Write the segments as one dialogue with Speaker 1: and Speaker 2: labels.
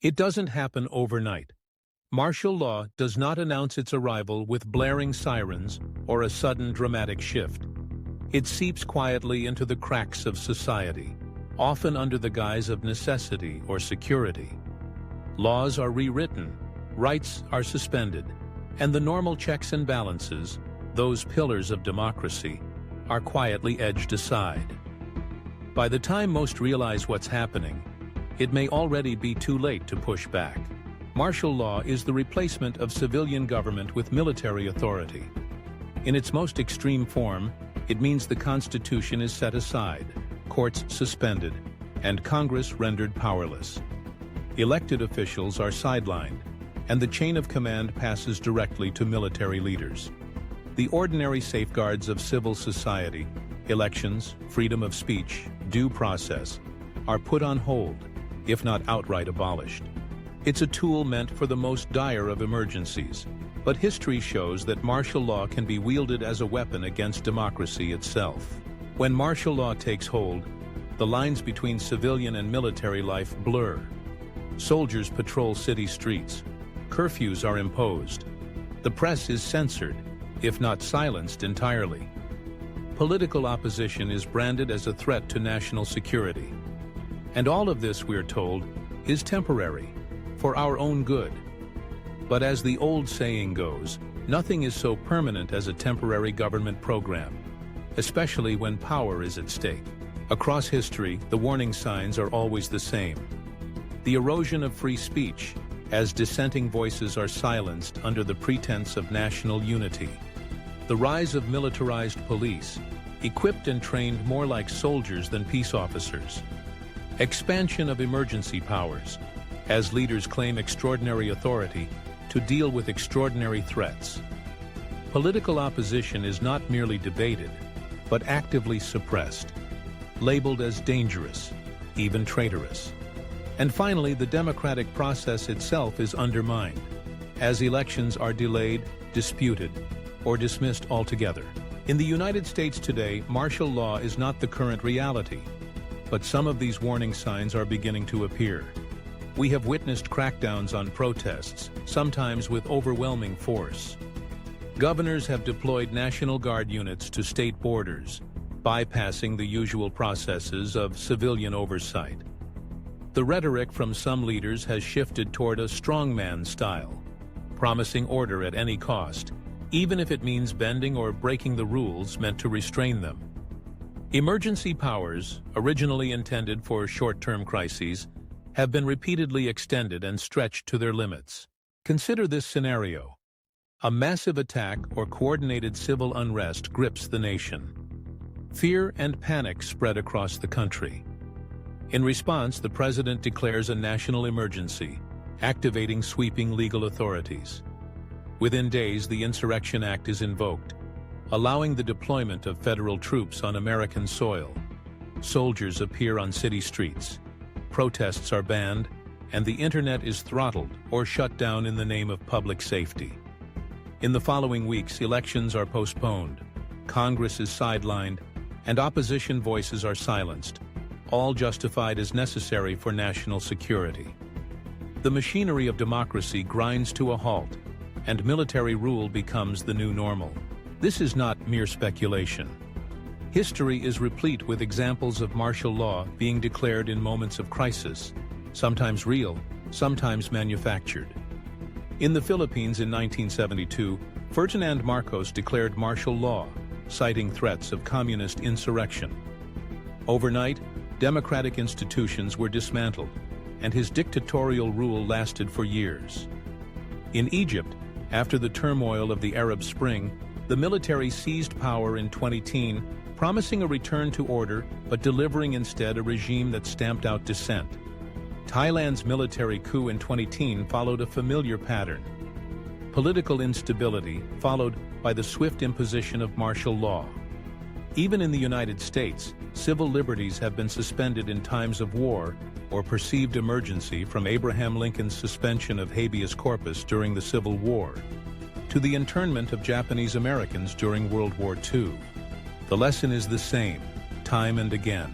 Speaker 1: It doesn't happen overnight. Martial law does not announce its arrival with blaring sirens or a sudden dramatic shift. It seeps quietly into the cracks of society, often under the guise of necessity or security. Laws are rewritten, rights are suspended, and the normal checks and balances, those pillars of democracy, are quietly edged aside. By the time most realize what's happening, it may already be too late to push back. Martial law is the replacement of civilian government with military authority. In its most extreme form, it means the Constitution is set aside, courts suspended, and Congress rendered powerless. Elected officials are sidelined, and the chain of command passes directly to military leaders. The ordinary safeguards of civil society, elections, freedom of speech, due process, are put on hold, if not outright abolished. It's a tool meant for the most dire of emergencies, but history shows that martial law can be wielded as a weapon against democracy itself. When martial law takes hold, the lines between civilian and military life blur. Soldiers patrol city streets. Curfews are imposed. The press is censored, if not silenced entirely. Political opposition is branded as a threat to national security. And all of this, we're told, is temporary, for our own good. But as the old saying goes, nothing is so permanent as a temporary government program, especially when power is at stake. Across history, the warning signs are always the same. The erosion of free speech, as dissenting voices are silenced under the pretense of national unity. The rise of militarized police, equipped and trained more like soldiers than peace officers. Expansion of emergency powers, as leaders claim extraordinary authority to deal with extraordinary threats. Political opposition is not merely debated, but actively suppressed, labeled as dangerous, even traitorous. And finally, the democratic process itself is undermined, as elections are delayed, disputed, or dismissed altogether. In the United States today, martial law is not the current reality, but some of these warning signs are beginning to appear. We have witnessed crackdowns on protests, sometimes with overwhelming force. Governors have deployed National Guard units to state borders, bypassing the usual processes of civilian oversight. The rhetoric from some leaders has shifted toward a strongman style, promising order at any cost, even if it means bending or breaking the rules meant to restrain them. Emergency powers, originally intended for short-term crises, have been repeatedly extended and stretched to their limits. Consider this scenario. A massive attack or coordinated civil unrest grips the nation. Fear and panic spread across the country. In response, the president declares a national emergency, activating sweeping legal authorities. Within days, the Insurrection Act is invoked, allowing the deployment of federal troops on American soil. Soldiers appear on city streets. Protests are banned, and the internet is throttled or shut down in the name of public safety. In the following weeks, elections are postponed, Congress is sidelined, and opposition voices are silenced, all justified as necessary for national security. The machinery of democracy grinds to a halt, and military rule becomes the new normal. This is not mere speculation. History is replete with examples of martial law being declared in moments of crisis, sometimes real, sometimes manufactured. In the Philippines in 1972, Ferdinand Marcos declared martial law, citing threats of communist insurrection. Overnight, democratic institutions were dismantled, and his dictatorial rule lasted for years. In Egypt, after the turmoil of the Arab Spring, the military seized power in 2010, promising a return to order but delivering instead a regime that stamped out dissent. Thailand's military coup in 2010 followed a familiar pattern. Political instability followed by the swift imposition of martial law. Even in the United States, civil liberties have been suspended in times of war or perceived emergency, from Abraham Lincoln's suspension of habeas corpus during the Civil War to the internment of Japanese Americans during World War II. The lesson is the same, time and again.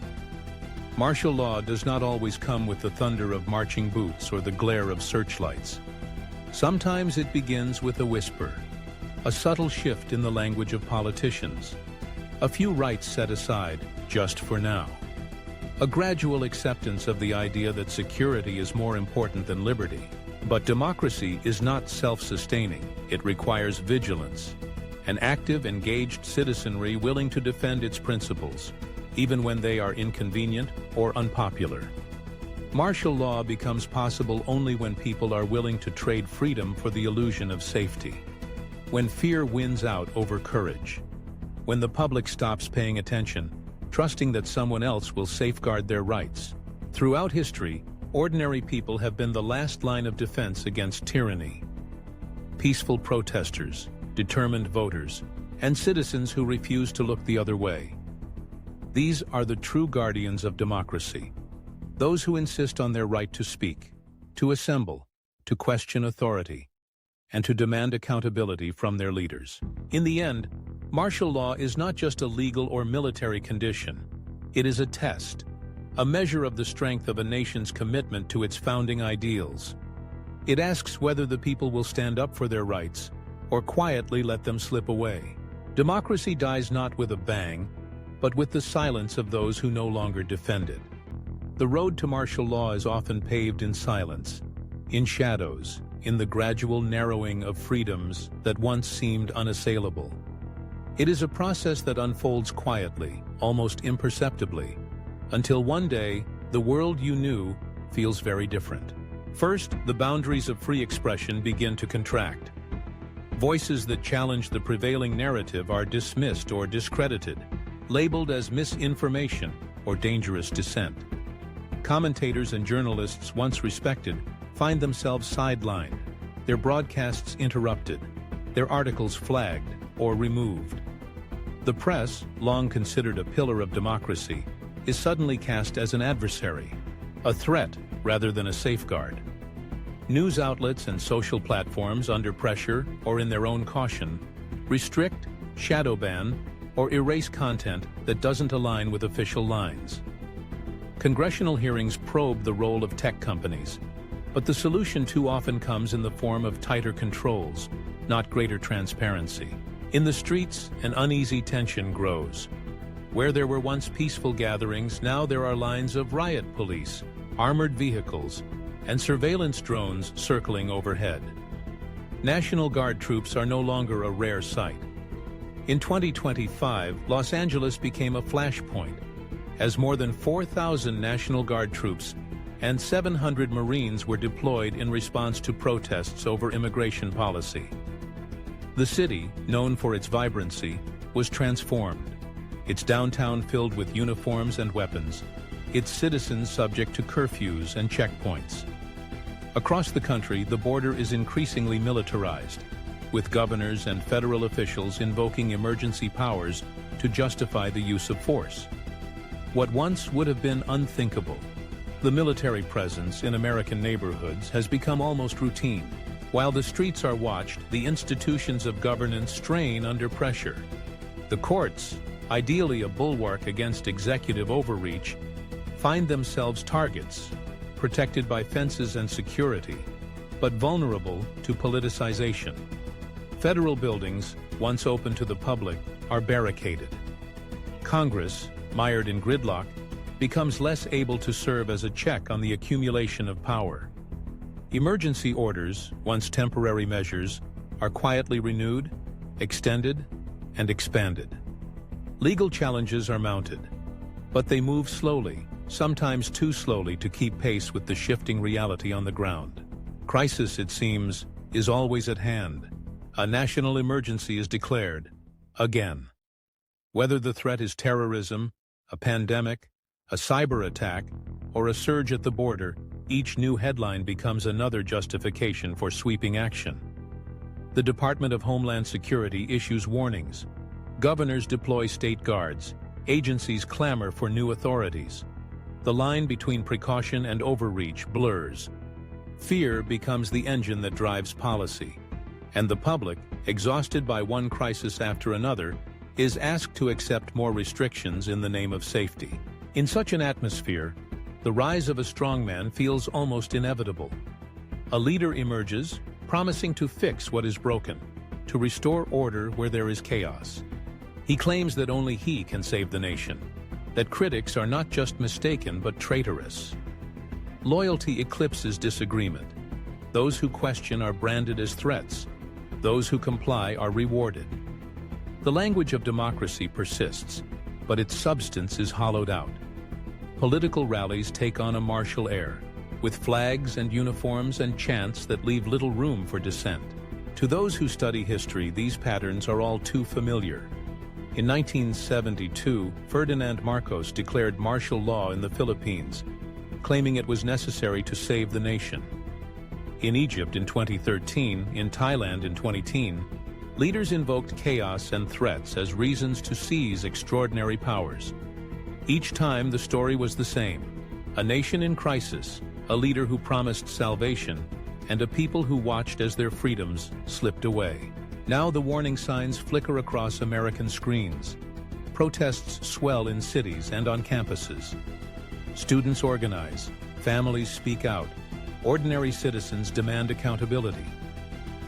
Speaker 1: Martial law does not always come with the thunder of marching boots or the glare of searchlights. Sometimes it begins with a whisper, a subtle shift in the language of politicians, a few rights set aside just for now, a gradual acceptance of the idea that security is more important than liberty. But democracy is not self-sustaining. It requires vigilance, an active, engaged citizenry willing to defend its principles, even when they are inconvenient or unpopular. Martial law becomes possible only when people are willing to trade freedom for the illusion of safety. When fear wins out over courage. When the public stops paying attention, trusting that someone else will safeguard their rights. Throughout history, ordinary people have been the last line of defense against tyranny. Peaceful protesters, determined voters, and citizens who refuse to look the other way. These are the true guardians of democracy. Those who insist on their right to speak, to assemble, to question authority, and to demand accountability from their leaders. In the end, martial law is not just a legal or military condition. It is a test, a measure of the strength of a nation's commitment to its founding ideals. It asks whether the people will stand up for their rights or quietly let them slip away. Democracy dies not with a bang, but with the silence of those who no longer defend it. The road to martial law is often paved in silence, in shadows, in the gradual narrowing of freedoms that once seemed unassailable. It is a process that unfolds quietly, almost imperceptibly, until one day, the world you knew feels very different. First, the boundaries of free expression begin to contract. Voices that challenge the prevailing narrative are dismissed or discredited, labeled as misinformation or dangerous dissent. Commentators and journalists once respected find themselves sidelined, their broadcasts interrupted, their articles flagged or removed. The press, long considered a pillar of democracy, is suddenly cast as an adversary, a threat rather than a safeguard. News outlets and social platforms, under pressure or in their own caution, restrict, shadow ban, or erase content that doesn't align with official lines. Congressional hearings probe the role of tech companies, but the solution too often comes in the form of tighter controls, not greater transparency. In the streets, an uneasy tension grows. Where there were once peaceful gatherings, now there are lines of riot police, armored vehicles, and surveillance drones circling overhead. National Guard troops are no longer a rare sight. In 2025, Los Angeles became a flashpoint, as more than 4,000 National Guard troops and 700 Marines were deployed in response to protests over immigration policy. The city, known for its vibrancy, was transformed, its downtown filled with uniforms and weapons, its citizens subject to curfews and checkpoints. Across the country, the border is increasingly militarized, with governors and federal officials invoking emergency powers to justify the use of force. What once would have been unthinkable, the military presence in American neighborhoods has become almost routine. While the streets are watched, the institutions of governance strain under pressure. The courts, ideally a bulwark against executive overreach, find themselves targets, protected by fences and security, but vulnerable to politicization. Federal buildings, once open to the public, are barricaded. Congress, mired in gridlock, becomes less able to serve as a check on the accumulation of power. Emergency orders, once temporary measures, are quietly renewed, extended, and expanded. Legal challenges are mounted, but they move slowly, sometimes too slowly to keep pace with the shifting reality on the ground. Crisis, it seems, is always at hand. A national emergency is declared, again. Whether the threat is terrorism, a pandemic, a cyber attack, or a surge at the border, each new headline becomes another justification for sweeping action. The Department of Homeland Security issues warnings. Governors deploy state guards. Agencies clamor for new authorities. The line between precaution and overreach blurs. Fear becomes the engine that drives policy. And the public, exhausted by one crisis after another, is asked to accept more restrictions in the name of safety. In such an atmosphere, the rise of a strongman feels almost inevitable. A leader emerges, promising to fix what is broken, to restore order where there is chaos. He claims that only he can save the nation, that critics are not just mistaken but traitorous. Loyalty eclipses disagreement. Those who question are branded as threats. Those who comply are rewarded. The language of democracy persists, but its substance is hollowed out. Political rallies take on a martial air, with flags and uniforms and chants that leave little room for dissent. To those who study history, these patterns are all too familiar. In 1972, Ferdinand Marcos declared martial law in the Philippines, claiming it was necessary to save the nation. In Egypt in 2013, in Thailand in 2010, leaders invoked chaos and threats as reasons to seize extraordinary powers. Each time the story was the same: a nation in crisis, a leader who promised salvation, and a people who watched as their freedoms slipped away. Now the warning signs flicker across American screens. Protests swell in cities and on campuses. Students organize, families speak out, ordinary citizens demand accountability.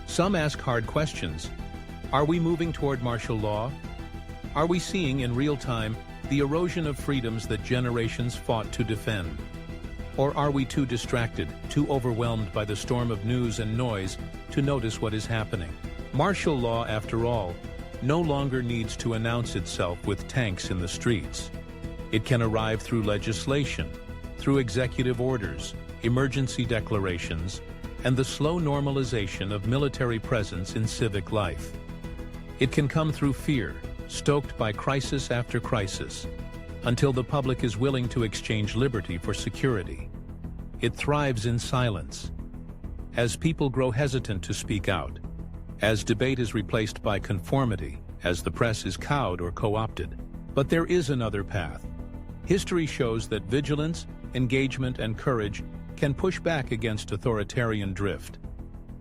Speaker 1: Some ask hard questions. Are we moving toward martial law? Are we seeing in real time the erosion of freedoms that generations fought to defend? Or are we too distracted, too overwhelmed by the storm of news and noise to notice what is happening? Martial law, after all, no longer needs to announce itself with tanks in the streets. It can arrive through legislation, through executive orders, emergency declarations, and the slow normalization of military presence in civic life. It can come through fear, stoked by crisis after crisis, until the public is willing to exchange liberty for security. It thrives in silence. As people grow hesitant to speak out, as debate is replaced by conformity, as the press is cowed or co-opted. But there is another path. History shows that vigilance, engagement, and courage can push back against authoritarian drift.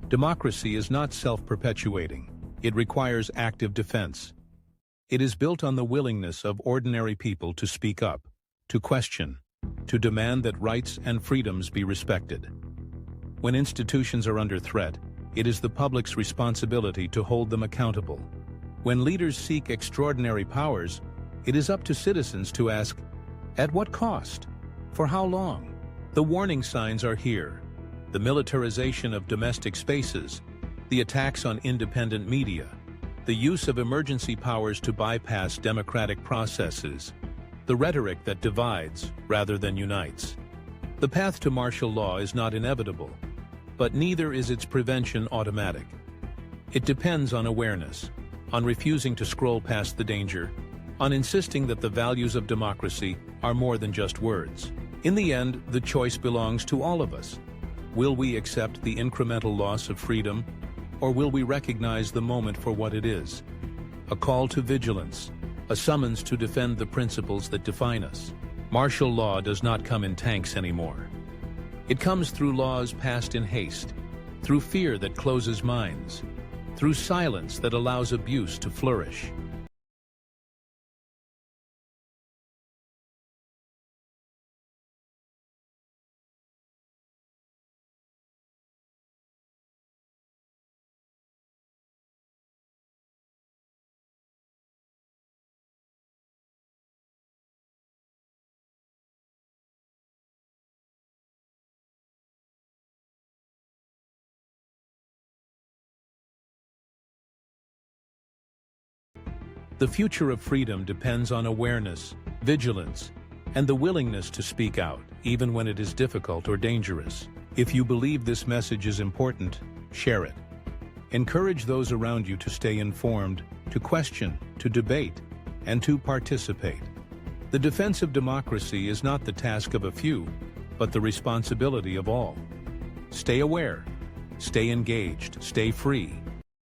Speaker 1: Democracy is not self-perpetuating. It requires active defense. It is built on the willingness of ordinary people to speak up, to question, to demand that rights and freedoms be respected. When institutions are under threat, it is the public's responsibility to hold them accountable. When leaders seek extraordinary powers, it is up to citizens to ask, at what cost? For how long? The warning signs are here. The militarization of domestic spaces, the attacks on independent media, the use of emergency powers to bypass democratic processes, the rhetoric that divides rather than unites. The path to martial law is not inevitable, but neither is its prevention automatic. It depends on awareness, on refusing to scroll past the danger, on insisting that the values of democracy are more than just words. In the end, the choice belongs to all of us. Will we accept the incremental loss of freedom, or will we recognize the moment for what it is? A call to vigilance, a summons to defend the principles that define us. Martial law does not come in tanks anymore. It comes through laws passed in haste, through fear that closes minds, through silence that allows abuse to flourish. The future of freedom depends on awareness, vigilance, and the willingness to speak out, even when it is difficult or dangerous. If you believe this message is important, share it. Encourage those around you to stay informed, to question, to debate, and to participate. The defense of democracy is not the task of a few, but the responsibility of all. Stay aware, stay engaged, stay free.